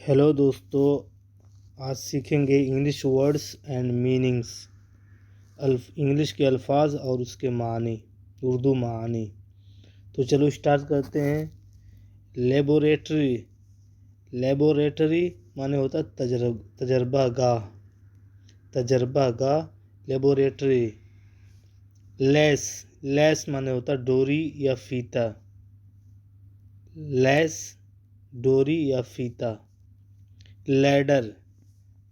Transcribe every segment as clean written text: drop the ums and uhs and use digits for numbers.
Hello दोस्तों, आज सीखेंगे English words and meanings. English के अल्फाज और उसके मानी, उर्दू मानी। तो चलो स्टार्ट करते हैं। लेबोरेटरी। लेबोरेटरी माने होता है तजर्बा गाह। तजर्बा गाह, लेबोरेटरी। लेस। लेस माने होता डोरी या फीता। लेस, डोरी या फीता। लैडर।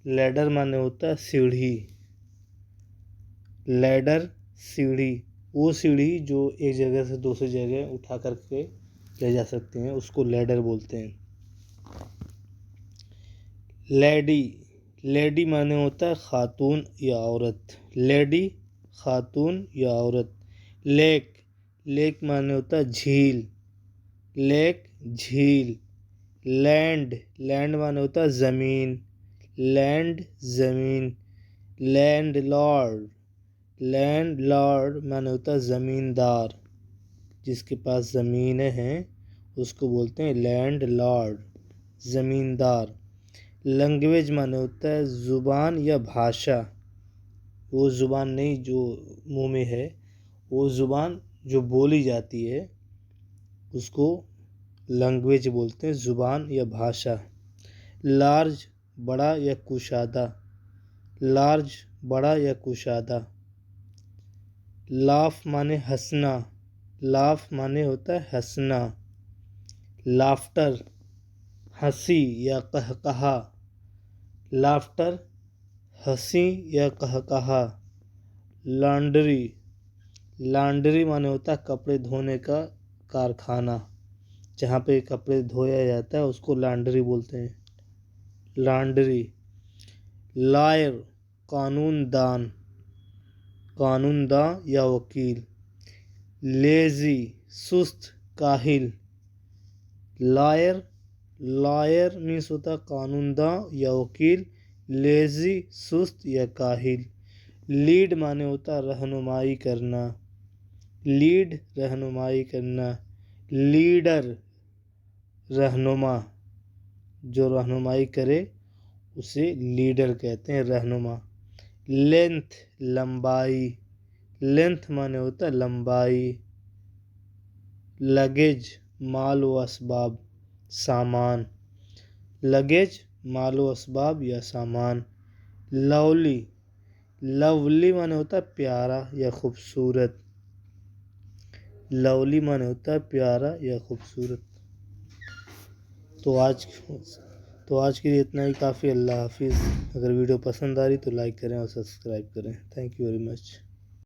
लैडर माने होता है सीढ़ी। लैडर, सीढ़ी। वो सीढ़ी जो एक जगह से दूसरी जगह उठा करके ले जा सकते हैं, उसको लैडर बोलते हैं। लेडी। लेडी माने होता है खातून या औरत। लेडी, खातून या औरत। लेक। लेक माने होता है झील। लेक, झील। लैंड। लैंड माने होता है ज़मीन। लैंड, ज़मीन। Land Lord. लैंड लॉर्ड माने होता है ज़मींदार। जिसके पास ज़मीनें हैं उसको बोलते हैं लैंड लॉर्ड, ज़मींदार। लैंग्वेज माने होता है ज़ुबान या भाषा। वो ज़ुबान नहीं जो मुंह में है, वो ज़ुबान जो बोली जाती है उसको लैंग्वेज बोलते हैं, ज़ुबान या भाषा। लार्ज, बड़ा या कुशादा। लार्ज, बड़ा या कुशादा। लाफ माने हंसना। लाफ माने होता है हंसना। लाफ्टर, हंसी या कहकहा। लाफ्टर, हंसी या कहकहा। लॉन्ड्री। लॉन्ड्री माने होता है कपड़े धोने का कारखाना। जहाँ पे कपड़े धोया जाता है उसको लॉन्ड्री बोलते हैं, लॉन्ड्री। लॉयर, कानूनदान। कानूनदान या वकील। लेजी, सुस्त, काहिल। लॉयर, लॉयर मीन्स होता है कानूनदान या वकील। लेजी, सुस्त या काहिल। लीड माने होता है रहनुमाई करना। लीड, रहनुमाई करना। लीडर, रहनुमा। जो रहनुमाई करे उसे लीडर कहते हैं, रहनुमा। लेंथ, लंबाई। लेंथ माने होता है लंबाई। लगेज, माल व असबाब, सामान। लगेज, माल व असबाब या सामान। लवली। लवली माने होता है प्यारा या खूबसूरत। लवली माने होता है प्यारा या खूबसूरत। तो आज के लिए इतना ही काफ़ी। अल्लाह हाफिज़। अगर वीडियो पसंद आ रही तो लाइक करें और सब्सक्राइब करें। Thank you very much.